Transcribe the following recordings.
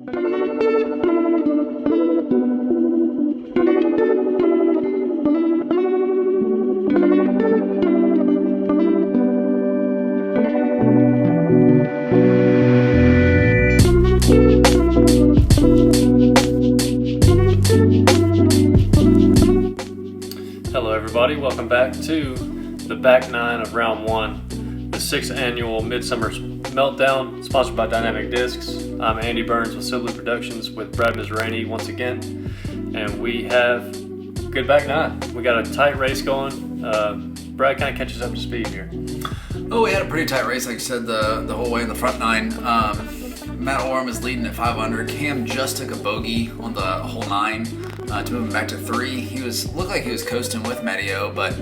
Hello everybody, welcome back to the back nine of round one, the 6th annual Midsummer Meltdown, sponsored by Dynamic Discs. I'm Andy Burns with Soblue Productions with Brad Mizraini once again, and we have good back nine. We got a tight race going. Brad kind of catches up to speed here. Oh, we had a pretty tight race, like you said, the whole way in the front nine. Matt Orum is leading at 5 under. Cam just took a bogey on the whole 9 to move him back to 3. He looked like he was coasting with Matteo, but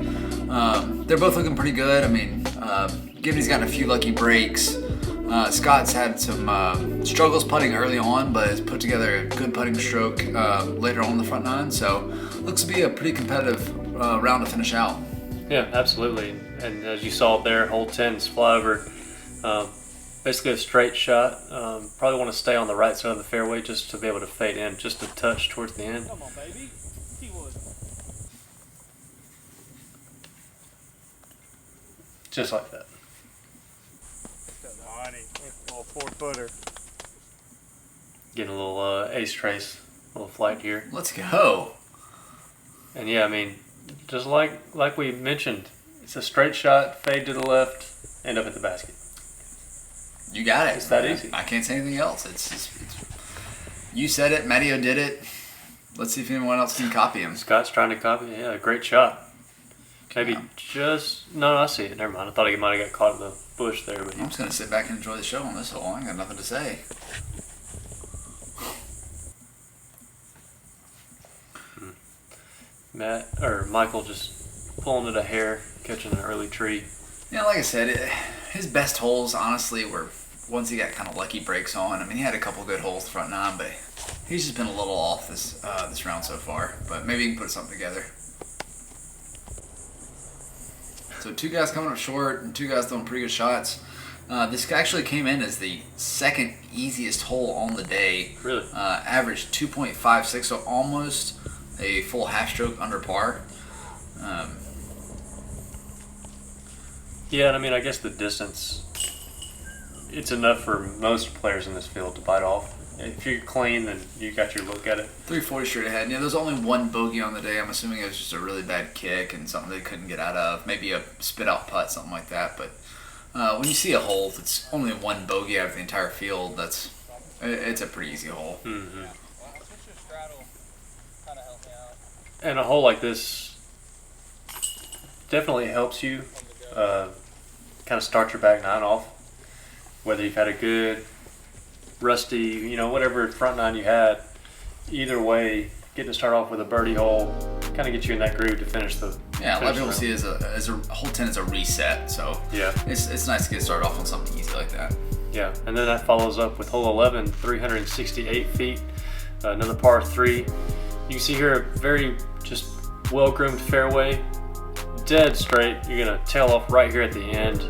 they're both looking pretty good. I mean, Gibney's gotten a few lucky breaks. Scott's had some struggles putting early on, but has put together a good putting stroke later on in the front 9. So looks to be a pretty competitive round to finish out. Yeah, absolutely. And as you saw there, hole 10's fly over. Basically a straight shot. Probably want to stay on the right side of the fairway just to be able to fade in just a touch towards the end. Come on, baby. T-Wood. Just like that. Money. Little 4-footer. Getting a little ace trace, a little flight here. Let's go. And yeah, I mean, just like we mentioned, it's a straight shot, fade to the left, end up at the basket. You got it. It's that easy. I can't say anything else. It's you said it. Matteo did it. Let's see if anyone else can copy him. Scott's trying to copy. Yeah, great shot. Maybe no, I see it. Never mind. I thought he might have got caught in the bush there, but I'm just gonna sit back and enjoy the show on this hole. I ain't got nothing to say. Michael just pulling it a hair, catching an early tree. Yeah, like I said, his best holes honestly were once he got kind of lucky breaks on. I mean, he had a couple good holes front 9, but he's just been a little off this round so far. But maybe he can put something together. So 2 guys coming up short and 2 guys throwing pretty good shots. This actually came in as the second easiest hole on the day. Really? Averaged 2.56, so almost a full half stroke under par. Yeah, and I mean, I guess the distance, it's enough for most players in this field to bite off. If you're clean, then you got your look at it. 340 straight ahead. Yeah, there's only one bogey on the day. I'm assuming it was just a really bad kick and something they couldn't get out of. Maybe a spit out putt, something like that. But when you see a hole that's only one bogey out of the entire field, it's a pretty easy hole. Mm-hmm. And a hole like this definitely helps you kind of start your back 9 off. Whether you've had a good, rusty, whatever front 9 you had, either way, getting to start off with a birdie hole kind of gets you in that groove to finish the. Yeah, a lot of people see it as a hole 10 as a reset. So yeah, it's nice to get started off on something easy like that. Yeah, and then that follows up with hole 11, 368 feet, another par 3. You can see here a very just well-groomed fairway, dead straight. You're going to tail off right here at the end.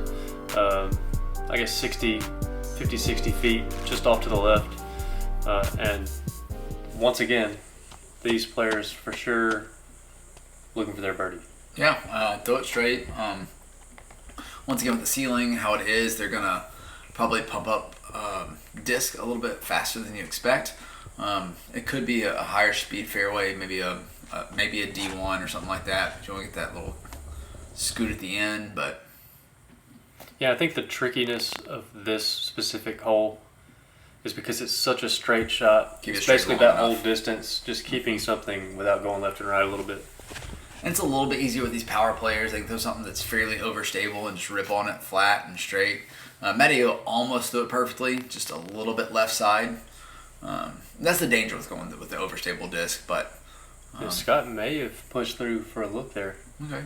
I guess 50, 60 feet just off to the left. And once again, these players for sure looking for their birdie. Yeah, throw it straight. Once again with the ceiling, how it is, they're going to probably pump up disc a little bit faster than you expect. It could be a higher speed fairway, maybe a D1 or something like that. If you want to get that little scoot at the end, but yeah, I think the trickiness of this specific hole is because it's such a straight shot. It's basically that whole distance, just keeping something without going left and right a little bit. And it's a little bit easier with these power players. They can throw something that's fairly overstable and just rip on it flat and straight. Matteo almost threw it perfectly, just a little bit left side. That's the danger with going with the overstable disc, but Scott may have pushed through for a look there. Okay.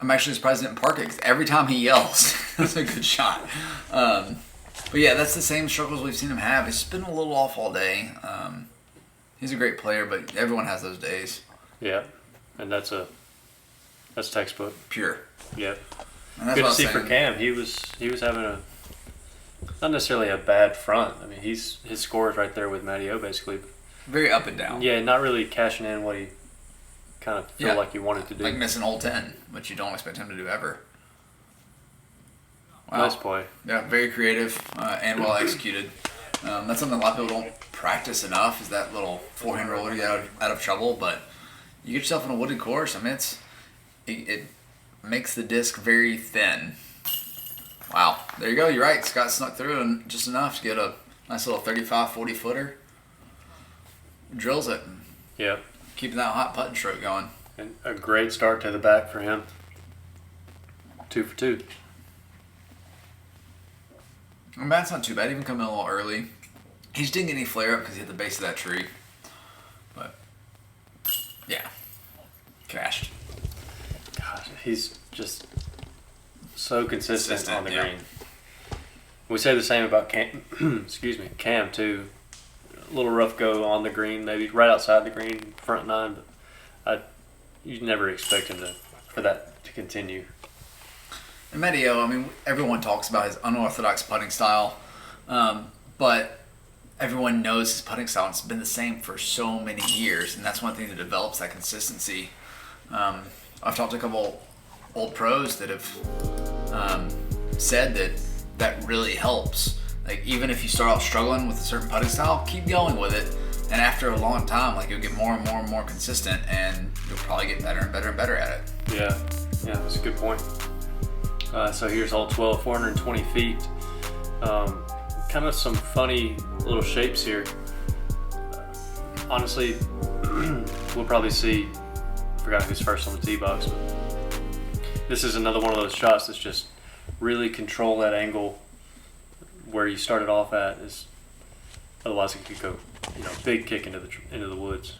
I'm actually surprised he didn't park it because every time he yells, that's a good shot. But yeah, that's the same struggles we've seen him have. He's been a little off all day. He's a great player, but everyone has those days. Yeah, and that's textbook. Pure. Yeah. And that's Good what I to was see for saying. Cam. He was having a not necessarily a bad front. I mean, his score is right there with Matty O basically. Very up and down. Yeah, not really cashing in what he kind of feel like he wanted to do. Like missing hole 10, which you don't expect him to do ever. Wow. Nice play. Yeah, very creative and well executed. That's something a lot of people don't practice enough, is that little forehand roller to get out of trouble. But you get yourself in a wooded course, I mean, it makes the disc very thin. Wow, there you go. You're right. Scott snuck through and just enough to get a nice little 35, 40 footer. Drills it. Yeah. Keeping that hot putting stroke going. And a great start to the back for him. 2 for 2. And Matt's not too bad. Even coming a little early. He just didn't get any flare up because he hit the base of that tree. But, yeah. Cashed. Gosh, he's just so consistent on the yeah. green. We say the same about Cam, excuse me, Cam too. A little rough go on the green, maybe right outside the green, front nine, but you never expect him for that to continue. And Medio, I mean, everyone talks about his unorthodox putting style, but everyone knows his putting style. It's been the same for so many years, and that's one thing that develops that consistency. I've talked to a couple old pros that have said that really helps. Like, even if you start off struggling with a certain putting style, keep going with it, and after a long time, like, you'll get more and more and more consistent, and you'll probably get better and better and better at it. Yeah, that's a good point. So here's hole 12, 420 feet. Kind of some funny little shapes here. Honestly, we'll probably see, I forgot who's first on the tee box, but this is another one of those shots that's just really control that angle where you started off at. Is otherwise it could go, big kick into the woods.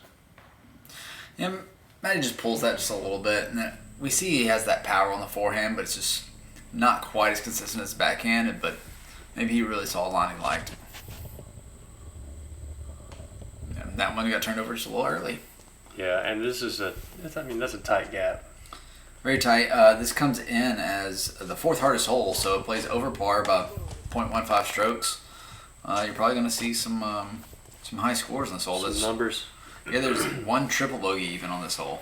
Yeah, Matty just pulls that just a little bit, and we see he has that power on the forehand, but it's just not quite as consistent as backhand. But maybe he really saw a line he liked. And that one got turned over just a little early. Yeah, and this is that's a tight gap. Very tight. This comes in as the fourth hardest hole, so it plays over par by 0.15 strokes. You're probably going to see some high scores on this hole. Some numbers. Yeah, there's one triple bogey even on this hole.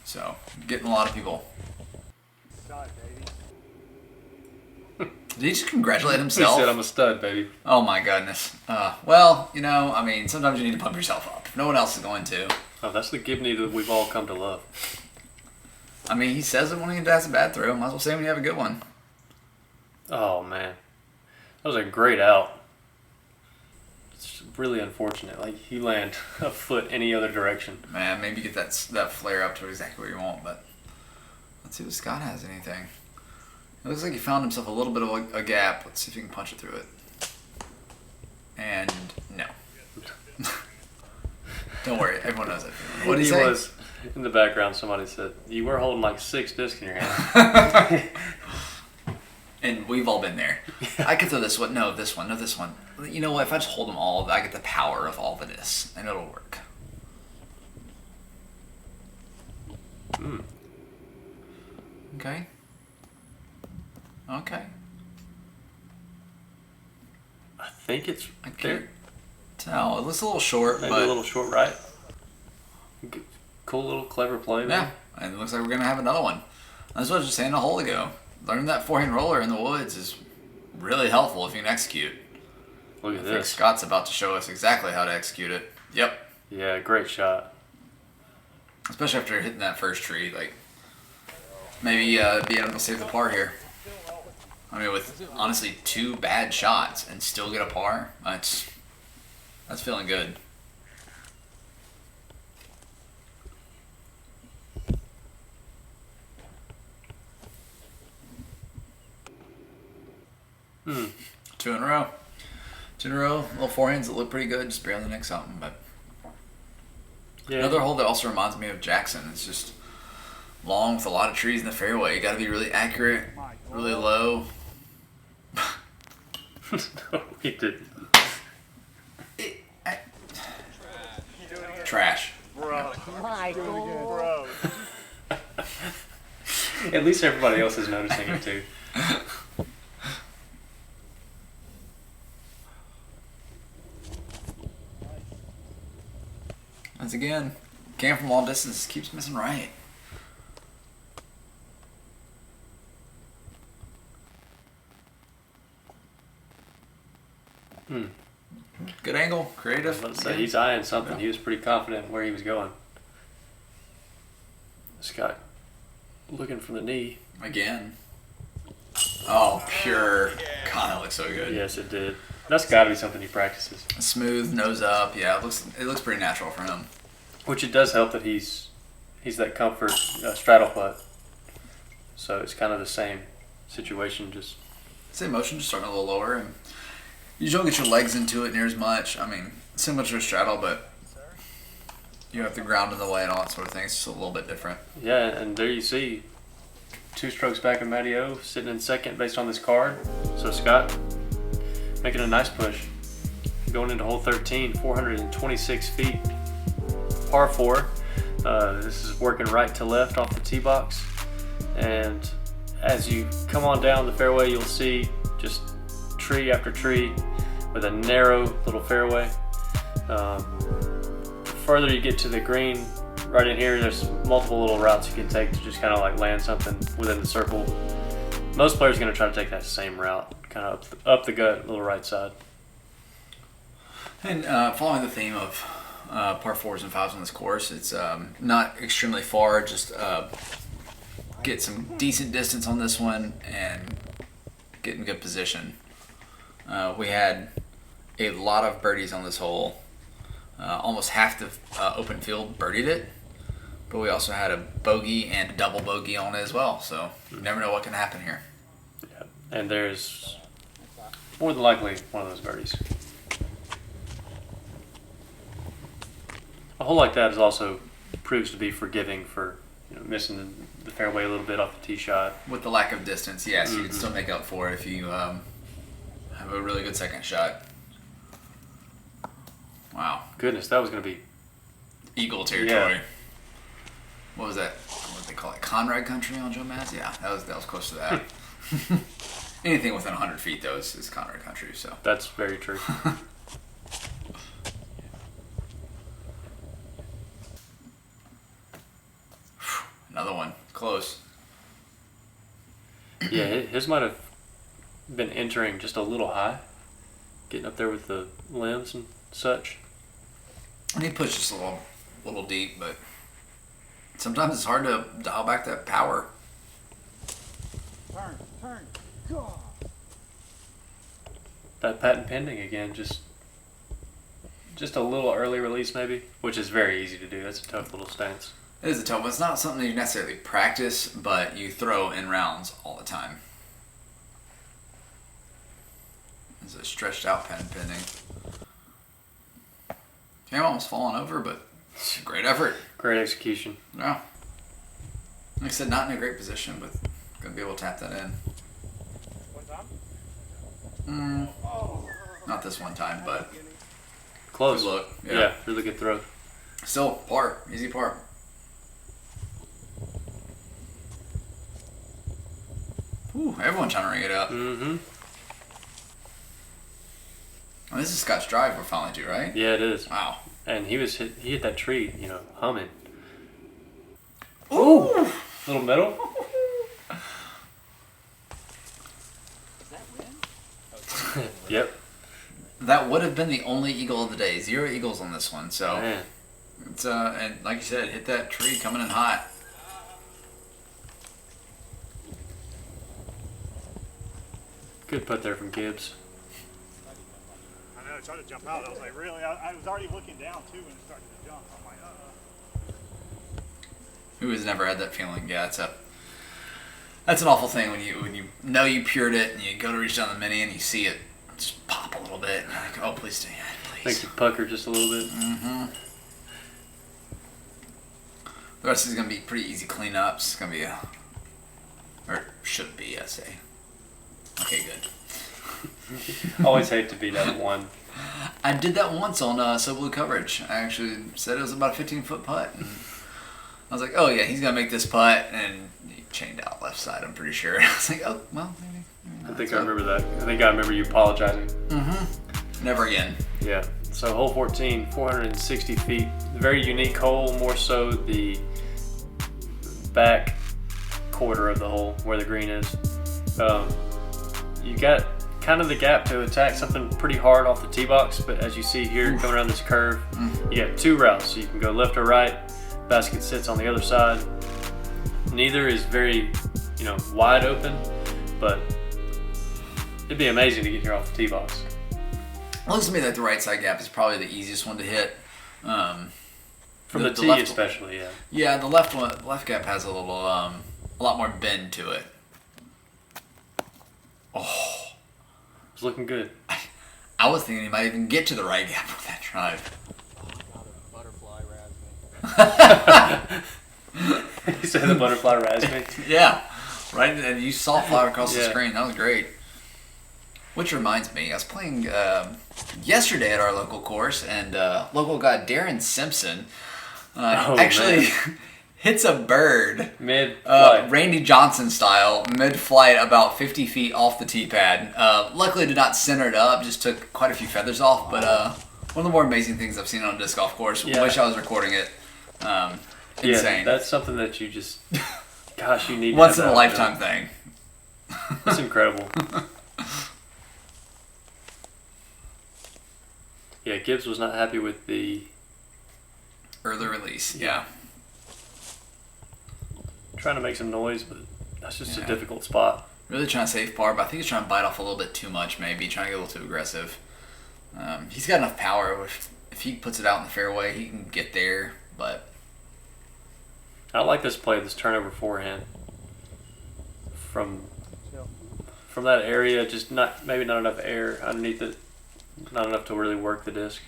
So, getting a lot of people. Stud, baby. Did he just congratulate He himself? said I'm a stud, baby. Oh my goodness. Well, sometimes you need to pump yourself up. No one else is going to. Oh, that's the Gibney that we've all come to love. I mean, he says it when he has a bad throw. Might as well say when you have a good one. Oh, man. That was a great out. It's really unfortunate. Like, he landed a foot any other direction. Man, maybe get that flare up to exactly where you want, but let's see if Scott has anything. It looks like he found himself a little bit of a gap. Let's see if he can punch it through it. And no. Don't worry, everyone knows it. What did he say? Was in the background. Somebody said you were holding like 6 discs in your hand. And we've all been there. I could throw this one. No, this one. No, this one. You know what? If I just hold them all, I get the power of all the discs, and it'll work. Okay. Okay. I think it's I there. can't tell. It looks a little short, Maybe but a little short, right? Cool little clever play there. yeah. And it looks like we're gonna have another one. That's what I was just saying a hole ago. Learning that forehand roller in the woods is really helpful if you can execute. Look at I think this. Scott's about to show us exactly how to execute it. Yep. Yeah, great shot. Especially after hitting that first tree, like maybe being able to save the par here. I mean, with honestly 2 bad shots and still get a par, that's feeling good. Hmm. 2 in a row. 2 in a row. Little forehands that look pretty good, just barely nick something. But Yeah. another hole that also reminds me of Jackson. It's just long with a lot of trees in the fairway. You got to be really accurate, really low. No, he didn't. Trash. Bro. Bro. At least everybody else is noticing it too. Once again, Cam from long distance keeps missing right. Good angle, creative. Let's say he's eyeing something. He was pretty confident where he was going. Scott looking for the knee. Again. Oh, pure. God, that looks so good. Yes, it did. That's got to be something he practices. Smooth, nose up. Yeah, it looks pretty natural for him. Which it does help that he's that comfort straddle putt. So it's kind of the same situation. Just same motion, just starting a little lower, and you don't get your legs into it near as much. I mean, similar to a straddle, but you have the ground in the way and all that sort of thing. It's just a little bit different. Yeah, and there you see 2 strokes back of Matty O, sitting in second based on this card. So Scott making a nice push. Going into hole 13, 426 feet, par 4. This is working right to left off the tee box. And as you come on down the fairway, you'll see just tree after tree with a narrow little fairway. The further you get to the green, right in here, there's multiple little routes you can take to just kind of like land something within the circle. Most players are going to try to take that same route, kind of up the gut, little right side. And following the theme of par 4s and 5s on this course, it's not extremely far, just get some decent distance on this one and get in good position. We had a lot of birdies on this hole. Almost half the open field birdied it, but we also had a bogey and a double bogey on it as well, so you never know what can happen here. Yeah. And there's more than likely one of those birdies. A hole like that is also proves to be forgiving for missing the fairway a little bit off the tee shot. With the lack of distance, yes, you can still make up for it if you have a really good second shot. Wow. Goodness, that was going to be Eagle territory. Yeah. What was that? What did they call it? Conrad country on Joe Maz? Yeah, that was close to that. Anything within 100 feet, though, is Conrad country. So That's very true. Another one. Close. Yeah, his might have been entering just a little high, getting up there with the limbs and such. And he pushed just a little deep, but sometimes it's hard to dial back that power. Turn, go. That patent pending again, just a little early release maybe, which is very easy to do. That's a tough little stance. It is a tough one. It's not something you necessarily practice, but you throw in rounds all the time. It's a stretched out patent pending. Cam almost falling over, but great effort. Great execution. Yeah. Like I said, not in a great position, but gonna be able to tap that in. One time? Not this one time, but Close. good look. Yeah, really good throw. Still par, easy par. Ooh, everyone trying to ring it up. Mm-hmm. Oh, this is Scott's drive we're finally to, right? Yeah, it is. Wow. And he hit that tree, humming. Ooh! Little middle. Is that wind? Yep. That would have been the only eagle of the day. 0 eagles on this one, so Man. it's and like you said, hit that tree coming in hot. Good putt there from Gibbs. I know, I tried to jump out. I was like, really? I was already looking down, too, when it started to jump. I'm like, Who has never had that feeling? Yeah, that's an awful thing when you know you pured it and you go to reach down the mini and you see it just pop a little bit and you're like, oh, please stay in, please. Makes you pucker just a little bit. Mm-hmm. The rest is going to be pretty easy cleanups. It's going to be or should be, I say. Okay, good. Always hate to be that one. I did that once on Soblue coverage. I actually said it was about a 15-foot putt. And I was like, oh yeah, he's gonna make this putt, and he chained out left side. I'm pretty sure. I was like, oh well, maybe. I think I remember that. I think I remember you apologizing. Never again. Yeah. So hole 14, 460 feet. Very unique hole, more so the back quarter of the hole where the green is. You got kind of the gap to attack something pretty hard off the tee box, but as you see here, coming around this curve, you got two routes. So you can go left or right. Basket sits on the other side. Neither is very, wide open, but it'd be amazing to get here off the tee box. It looks to me like the right side gap is probably the easiest one to hit. From the tee, especially, yeah. Yeah, the left gap has a little, a lot more bend to it. Oh, It's looking good. I was thinking he might even get to the right gap with that drive. Butterfly raspberry. You said the butterfly raspberry. Yeah, right. And you saw it fly across the screen. That was great. Which reminds me, I was playing yesterday at our local course, and local guy Darren Simpson actually hits a bird mid-flight, Randy Johnson style, mid-flight, about 50 feet off the tee pad. Luckily, did not center it up; just took quite a few feathers off. But one of the more amazing things I've seen on a disc golf course. Yeah. Wish I was recording it. Insane. Yeah, that's something that you just, gosh, you need. Once in a lifetime thing. That's incredible. Yeah, Gibbs was not happy with the early release. Yeah. Trying to make some noise, but that's just a difficult spot. Really trying to save par, but I think he's trying to bite off a little bit too much, maybe. Trying to get a little too aggressive. He's got enough power. If he puts it out in the fairway, he can get there, but... I like this play, this turnover forehand. From that area, just maybe not enough air underneath it. Not enough to really work the disc.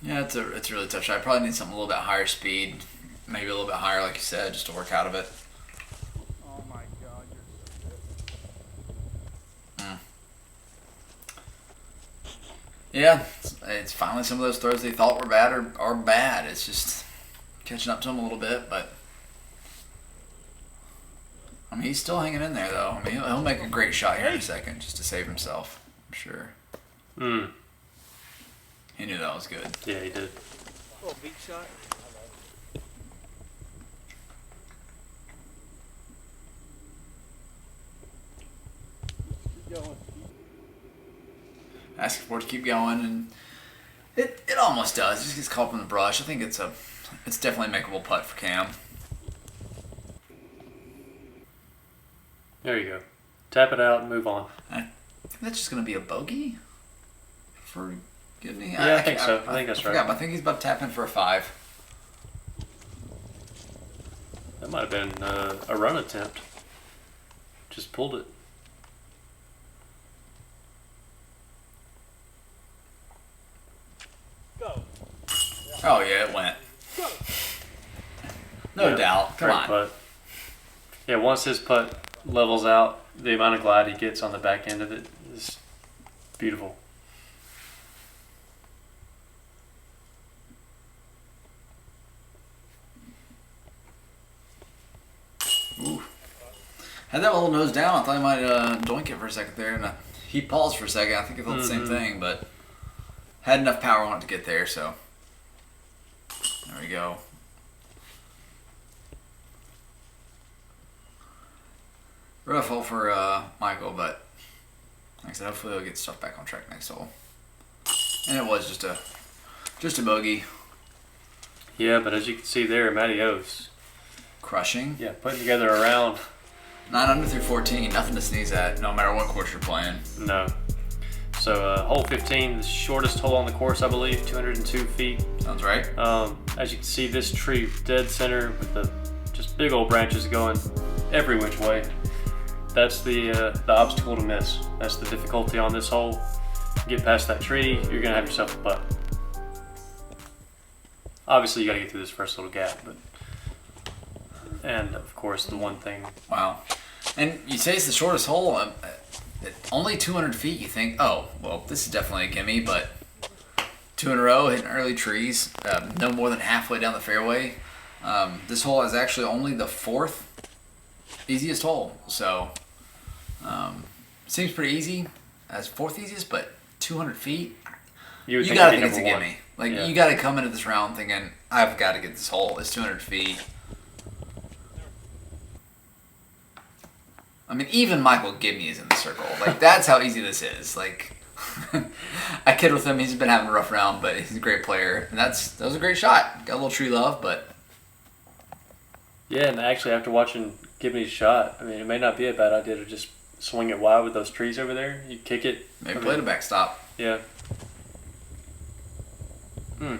Yeah, it's a really tough shot. I probably need something a little bit higher speed. Maybe a little bit higher, like you said, just to work out of it. Oh my God, you're so good. Yeah, it's finally some of those throws they thought were bad are bad. It's just catching up to him a little bit, but I mean, he's still hanging in there, though. I mean, he'll make a great shot here in a second just to save himself, I'm sure. He knew that was good. Yeah, he did. A little beat shot. Keep going. Asking for it to keep going, and it almost does. It just gets caught up in the brush. I think it's definitely a makeable putt for Cam. There you go. Tap it out and move on. I think that's just going to be a bogey for Gibney. Yeah, I think so. I think that's right. I think he's about to tap in for a 5. That might have been a run attempt. Just pulled it. Go. Oh, yeah, it went. Go. No doubt. Come Great on. putt. Yeah, once his putt levels out, the amount of glide he gets on the back end of it is beautiful. Ooh. Had that little nose down. I thought he might doink it for a second there, and he paused for a second. I think I thought the same thing, but had enough power on it to get there, so there we go. Rough hole for Michael, but like I said, hopefully he'll get stuff back on track next hole. And it was just a bogey. Yeah, but as you can see there, Matty O's Crushing. yeah, putting together a round. 9 under through 14, nothing to sneeze at, no matter what course you're playing. No. So hole 15, the shortest hole on the course, I believe, 202 feet. Sounds right. As you can see, this tree dead center with the just big old branches going every which way. That's the obstacle to miss. That's the difficulty on this hole. Get past that tree, you're gonna have yourself a putt. Obviously, you got to get through this first little gap, but and of course the one thing. Wow. And you say it's the shortest hole. Only 200 feet. You think, oh, well, this is definitely a gimme, but 2 in a row hitting early trees, no more than halfway down the fairway. This hole is actually only the 4th easiest hole, so seems pretty easy as 4th easiest, but 200 feet. You gotta think it's a gimme. Like you gotta come into this round thinking, I've got to get this hole. It's 200 feet. I mean, even Michael Gibney is in the circle. Like that's how easy this is. Like I kid with him. He's been having a rough round, but he's a great player, and that was a great shot. Got a little tree love, but yeah. And actually, after watching Gibney's shot, I mean, it may not be a bad idea to just swing it wide with those trees over there. You kick it. Maybe play the backstop. Yeah. A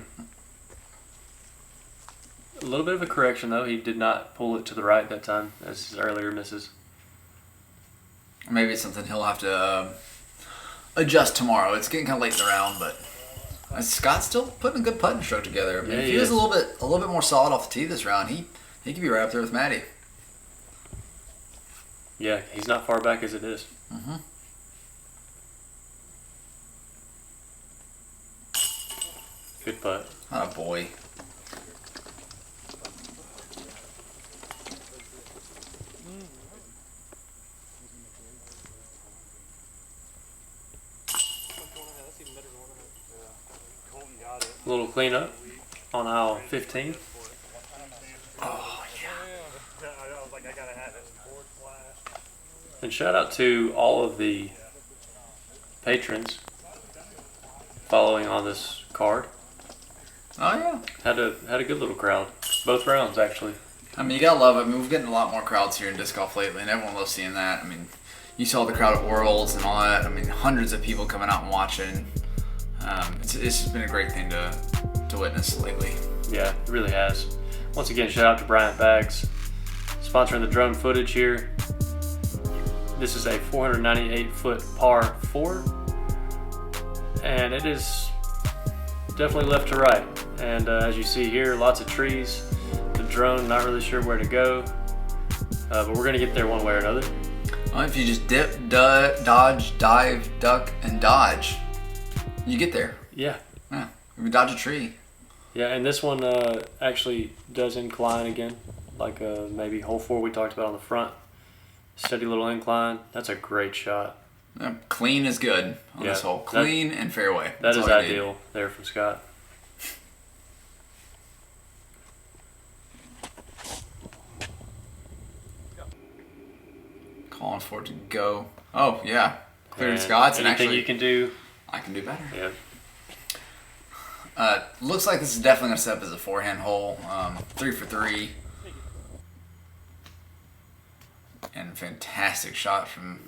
little bit of a correction though. He did not pull it to the right that time, as his earlier misses. Maybe it's something he'll have to adjust tomorrow. It's getting kind of late in the round, but Scott's still putting a good putting stroke together. I mean, if he was a little bit more solid off the tee this round, he could be right up there with Matty. Yeah, he's not far back as it is. Mm-hmm. Good putt. Oh boy. A little cleanup on aisle 15. Oh yeah. I was like, I gotta have this board flash. And shout out to all of the patrons following on this card. Oh yeah. Had a good little crowd. Both rounds actually. I mean, you gotta love it. I mean, we're getting a lot more crowds here in disc golf lately, and everyone loves seeing that. I mean, you saw the crowd at Worlds and all that. I mean, hundreds of people coming out and watching. It's just been a great thing to witness lately. Yeah, it really has. Once again, shout out to Bryant Bags, sponsoring the drone footage here. This is a 498-foot par 4, and it is definitely left to right. And as you see here, lots of trees. The drone, not really sure where to go, but we're going to get there one way or another. Well, if you just dip, dodge, dive, duck, and dodge, you get there. Yeah. Yeah. If you dodge a tree. Yeah, and this one actually does incline again, like maybe hole 4 we talked about on the front. Steady little incline. That's a great shot. Yeah, clean is good on this hole. Clean and fairway. That is ideal there from Scott. Calling for it to go. Oh, yeah. Cleared And Scott's. And anything actually, you can do. I can do better. Yeah. Looks like this is definitely going to set up as a forehand hole. 3 for 3. And fantastic shot from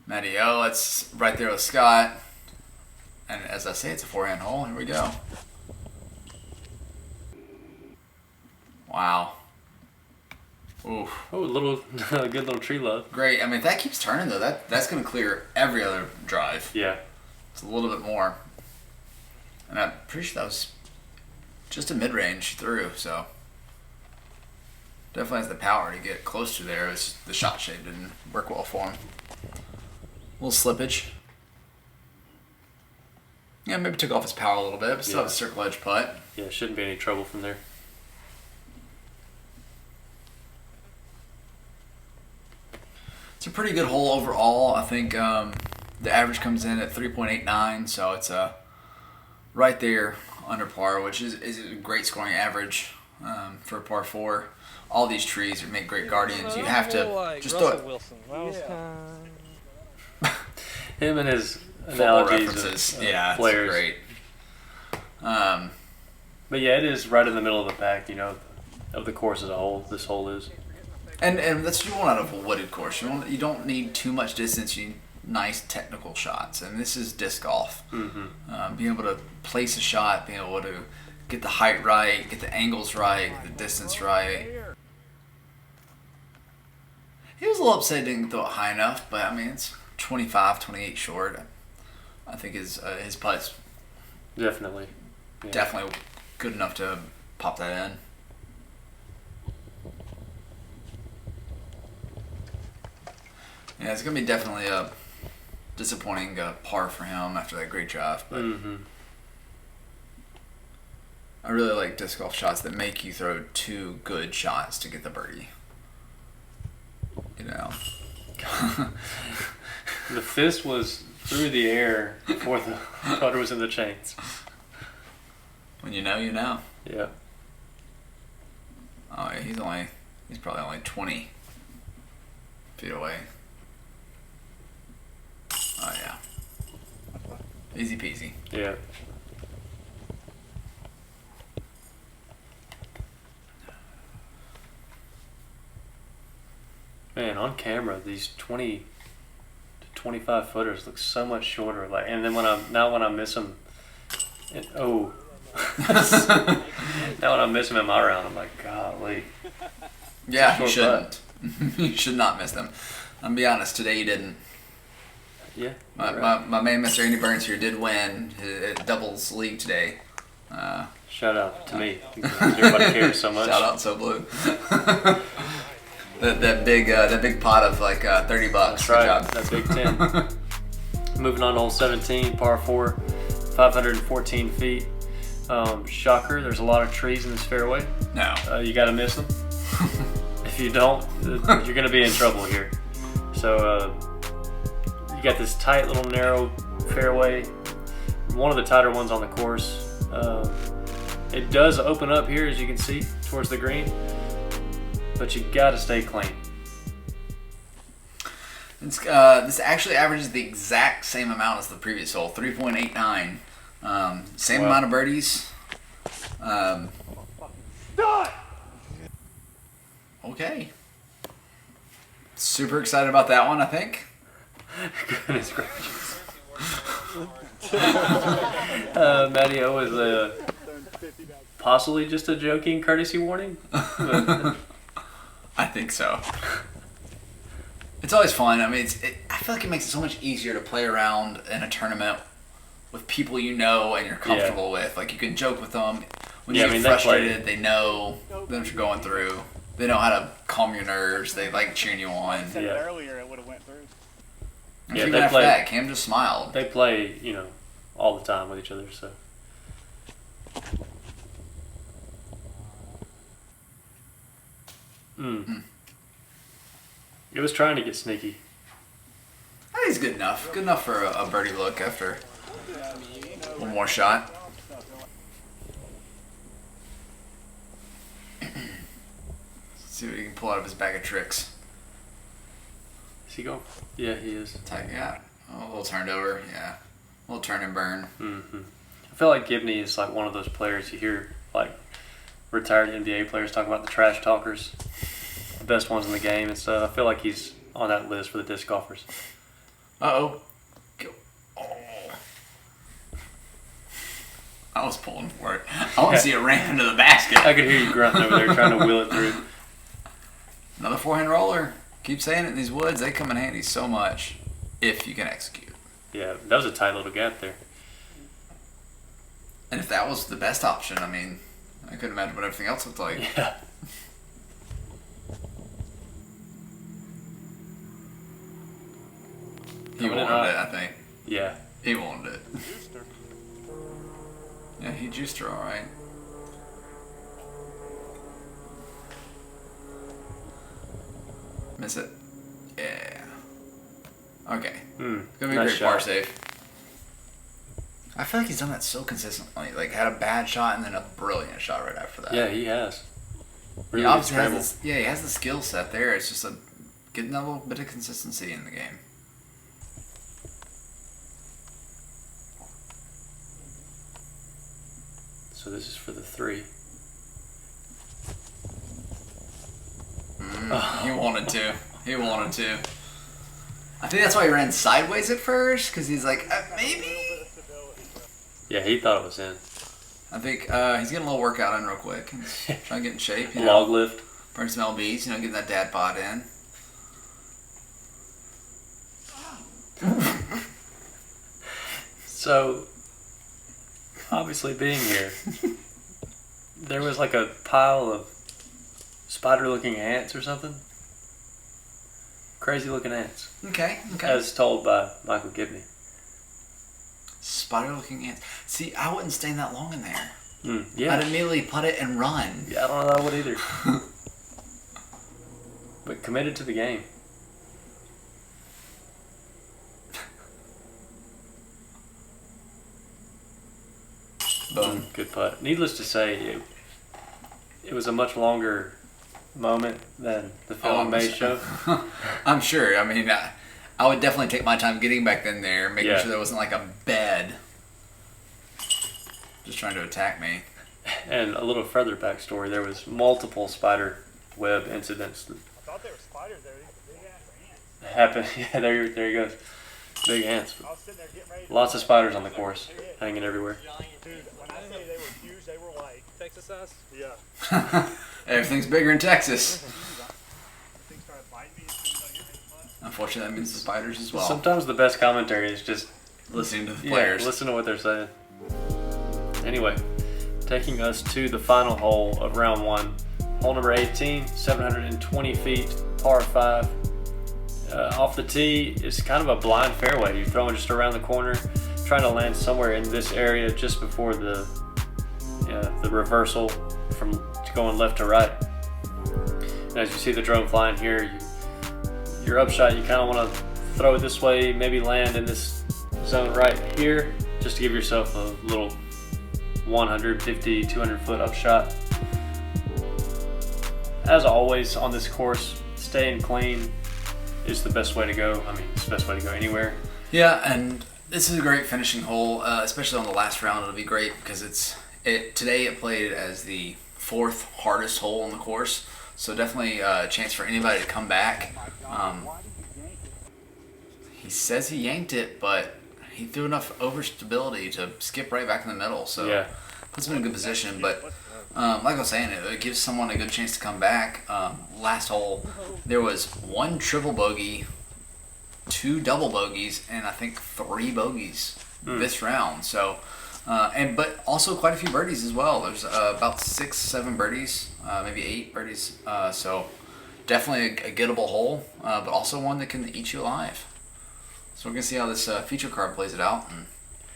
Matty O. That's right there with Scott. And as I say, it's a forehand hole. Here we go. Wow. Oof. Oh, a good little tree love. Great. I mean, if that keeps turning, though, that's going to clear every other drive. Yeah. It's a little bit more. And I'm pretty sure that was just a mid-range through, so definitely has the power to get close to there. It's just the shot shape didn't work well for him. A little slippage. Yeah, maybe took off his power a little bit, but still have a circle edge putt. Yeah, shouldn't be any trouble from there. It's a pretty good hole overall. I think the average comes in at 3.89, so it's right there under par, which is a great scoring average for a par 4. All these trees make great guardians. You have to just throw it. Wilson. That was Him and his Football analogies references. of Yeah, players. it's great. But yeah, it is right in the middle of the pack, of the course as a whole. This hole is. And that's what you want out of a wooded course. You don't need too much distance. You need nice technical shots, and this is disc golf. Mm-hmm. Being able to place a shot, being able to get the height right, get the angles right, the distance right. He was a little upset he didn't throw it high enough, but I mean it's 25, 28 short. I think his putt's Definitely. Yeah. definitely good enough to pop that in. Yeah, it's gonna be definitely a disappointing par for him after that great drive. But Mm-hmm. I really like disc golf shots that make you throw 2 good shots to get the birdie. You know. The fist was through the air before the putter was in the chains. When you know, you know. Yeah. Oh, yeah, he's probably only 20 feet away. Oh, yeah. Easy peasy. Yeah. Man, on camera, these 20 to 25 footers look so much shorter. Like, and then when I miss them, now when I miss them in my round, I'm like, golly. Yeah, you shouldn't. You should not miss them. I'll be honest, today you didn't. Yeah. My man, Mr. Andy Burns here, did win at doubles league today. Shout out to me because everybody cares so much. Shout out Soblue. that big pot of like $30. That's right. That big 10. Moving on to hole 17, par 4, 514 feet. Shocker, there's a lot of trees in this fairway. No. You got to miss them. If you don't, you're going to be in trouble here. So you got this tight little narrow fairway, one of the tighter ones on the course. It does open up here, as you can see, towards the green, but you got to stay clean. This actually averages the exact same amount as the previous hole, 3.89. Same amount of birdies. Okay. Super excited about that one, I think. Goodness gracious. Matty O is possibly just a joking courtesy warning. But I think so. It's always fun. I mean, I feel like it makes it so much easier to play around in a tournament with people you know and you're comfortable with. Like, you can joke with them. When you get frustrated, they know what you're going through. They know how to calm your nerves. They like cheering you on. I said it earlier, it would have went through. And even after that, Cam just smiled. They play, all the time with each other, so. It was trying to get sneaky. I think he's good enough. Good enough for a birdie look after one more shot. Let's see what he can pull out of his bag of tricks. Is he going? Yeah, he is. Yeah. Oh, a little turned over. Yeah. A little turn and burn. Mm-hmm. I feel like Gibney is like one of those players you hear, like retired NBA players talking about the trash talkers, the best ones in the game and stuff. I feel like he's on that list for the disc golfers. Uh-oh. Oh. I was pulling for it. I want to see it ram into the basket. I could hear you grunting over there trying to wheel it through. Another forehand roller. Keep saying it in these woods. They come in handy so much if you can execute. Yeah, that was a tight little gap there. And if that was the best option, I mean, I couldn't imagine what everything else looked like. Yeah. He wanted it, I think. Yeah. He wanted it. Yeah, he juiced her all right. Miss it. Yeah. Okay. Gonna be a nice great par shot. save. I feel like he's done that so consistently. Like, had a bad shot and then a brilliant shot right after that. Yeah, he has. He obviously has this, he has the skill set there. It's just getting a little bit of consistency in the game. So this is for the 3. He wanted to. He wanted to. I think that's why he ran sideways at first, because he's like, maybe? Yeah, he thought it was in. I think he's getting a little workout in real quick. He's trying to get in shape. Log lift. Burn some LBs, getting that dad bod in. So, obviously being here, there was like a pile of spider-looking ants or something. Crazy-looking ants. Okay. As told by Michael Gibney. Spider-looking ants. See, I wouldn't stay that long in there. Yeah. I'd immediately putt it and run. Yeah, I don't know that I would either. But committed to the game. Boom. Good putt. Needless to say, it was a much longer moment than the film may show. I'm sure. I mean, I would definitely take my time getting back in there, making Yeah. sure there wasn't like a bed just trying to attack me. And a little further backstory, there was multiple spider web incidents that I thought there were spiders there. These big ass ants. happened. Yeah, there he goes. Big ants. I was sitting there getting ready. Lots of spiders on the course, hanging everywhere. Dude, when I say they were huge, they were like Texas size? yeah. Everything's bigger in Texas. Things started biting me as soon as I get in the butt. Unfortunately, that means the spiders as well. Sometimes the best commentary is just Listening to the players. listen to what they're saying. Anyway, taking us to the final hole of round one. Hole number 18, 720 feet, par 5. Off the tee, it's kind of a blind fairway. You're throwing just around the corner, trying to land somewhere in this area just before the reversal from going left to right. And as you see the drone flying here, your upshot, you kind of want to throw it this way, maybe land in this zone right here, just to give yourself a little 150, 200 foot upshot. As always on this course, staying clean is the best way to go. I mean, it's the best way to go anywhere. Yeah, and this is a great finishing hole, especially on the last round. It'll be great because today it played as the 4th hardest hole on the course, so definitely a chance for anybody to come back. He says he yanked it, but he threw enough overstability to skip right back in the middle, so Yeah. puts him in a good position. But like I was saying, it gives someone a good chance to come back. Last hole, there was 1 triple bogey, 2 double bogeys, and I think 3 bogeys this round. So, but also quite a few birdies as well. There's about 6, 7 birdies, maybe 8 birdies. So definitely a gettable hole, but also one that can eat you alive. So we're gonna see how this feature card plays it out, and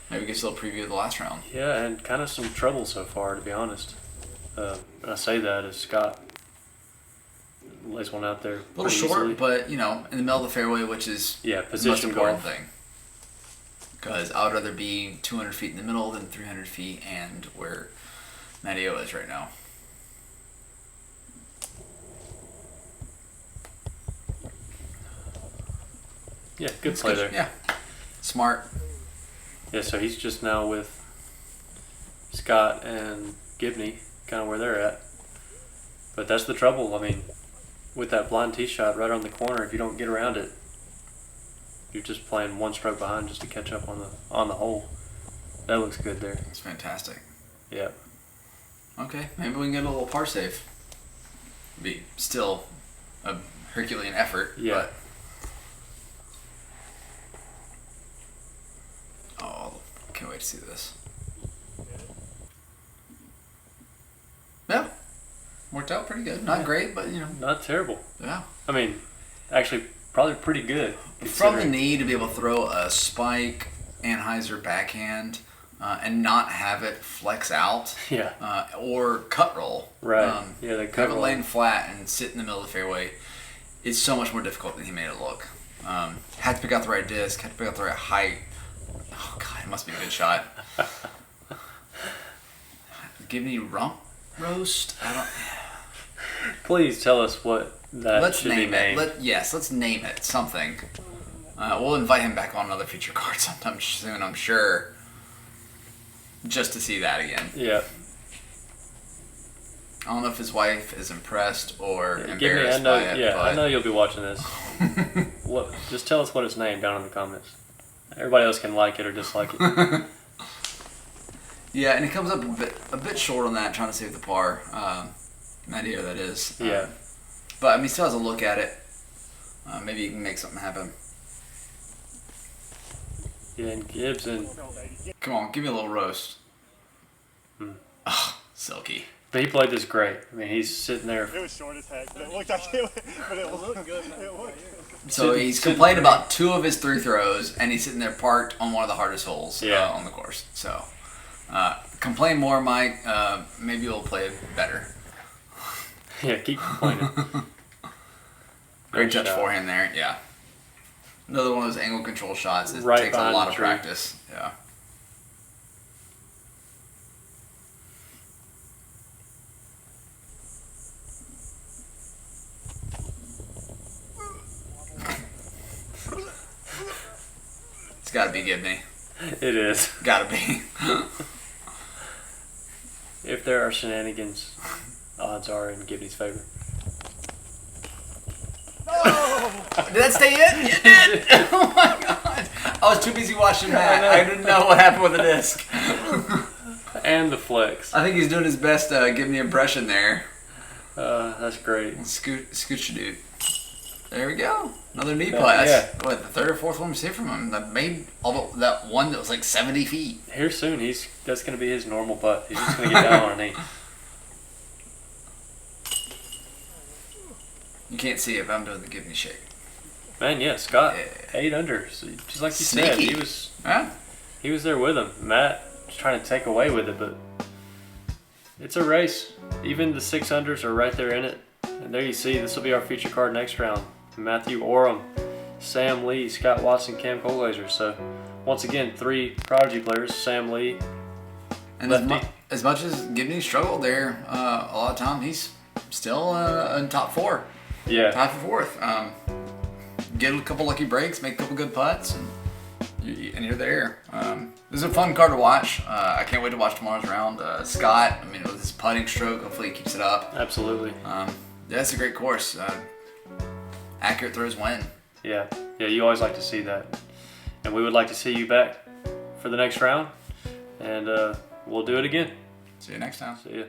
maybe gives a little preview of the last round. Yeah, and kind of some trouble so far, to be honest. When I say that, as Scott lays one out there. A little short, but in the middle of the fairway, which is Yeah, the most position important golf. thing. Because I would rather be 200 feet in the middle than 300 feet and where Matteo is right now. Yeah, good play there. Yeah, smart. Yeah, so he's just now with Scott and Gibney, kind of where they're at. But that's the trouble. I mean, with that blind tee shot right on the corner, if you don't get around it, you're just playing 1 stroke behind just to catch up on the hole. That looks good there. It's fantastic. Yeah. Okay, maybe we can get a little par save. Be still a Herculean effort. Yeah. But oh, can't wait to see this. Yeah, worked out pretty good. Not great, but Not terrible. yeah. I mean, actually, probably pretty good. From the considering- need to be able to throw a spike Anheuser backhand and not have it flex out Yeah. or cut roll. Right. Yeah, the have cut it roll. laying flat and sit in the middle of the fairway. It's so much more difficult than he made it look. Had to pick out the right disc, had to pick out the right height. Oh god, it must be a good shot. Gibney rump roast? I don't. Please tell us what that Let's should be name named. it. Let's name it something. We'll invite him back on another feature card sometime soon, I'm sure. Just to see that again. Yeah. I don't know if his wife is impressed or Gibney, embarrassed I know. by it. Yeah, but I know you'll be watching this. Just tell us what it's named down in the comments. Everybody else can like it or dislike it. Yeah, and it comes up a bit short on that, trying to save the par. Nadia, that is. Yeah. But I mean, he still has a look at it. Maybe he can make something happen. Yeah, and Gibbs and Come on, give me a little roast. Oh, silky. but he played this great. I mean, he's sitting there. It was short as heck, but it looked like it. But it looked good. It looked good. So Sitting- he's complained about 2 of his 3 throws, and he's sitting there parked on one of the hardest holes Yeah. on the course. So Complain more, Mike. Maybe you'll play better. Yeah, keep complaining. Great Nice touch shot. forehand there. Yeah. Another one of those angle control shots. It Right takes a behind lot the of tree. practice. Yeah. It's got to be Gibney. It is. Got to be. If there are shenanigans, odds are in Gibney's favor. Did that stay in? It did. Oh my god! I was too busy watching Matt. I didn't know what happened with the disc. And the flex. I think he's doing his best Gibney impression there. That's great. Scooch dude. There we go. Another knee Yeah, putt. yeah. That's what, the third or fourth one we see from him. That made that one that was like 70 feet. Here soon, that's going to be his normal putt. He's just going to get down on a knee. You can't see it, but I'm doing the Gibney shake. Man, yeah, Scott, Yeah. 8 under. So just like you said, Sneaky. Huh? he was there with him. Matt was trying to take away with it, but it's a race. Even the 6 unders are right there in it. And there you see, this will be our feature card next round. Matthew Orum, Sam Lee, Scott Watson, Cam Colglazier. So once again, 3 Prodigy players, Sam Lee. And Lefty. as much as Gibney struggled there, a lot of time he's still in top 4. Yeah, Tied for 4th. Get a couple lucky breaks, make a couple good putts, and you're there. This is a fun card to watch. I can't wait to watch tomorrow's round. Scott, I mean, with his putting stroke, hopefully he keeps it up. absolutely. Yeah, it's a great course. Accurate throws win. Yeah, you always like to see that. And we would like to see you back for the next round. And we'll do it again. See you next time. See ya.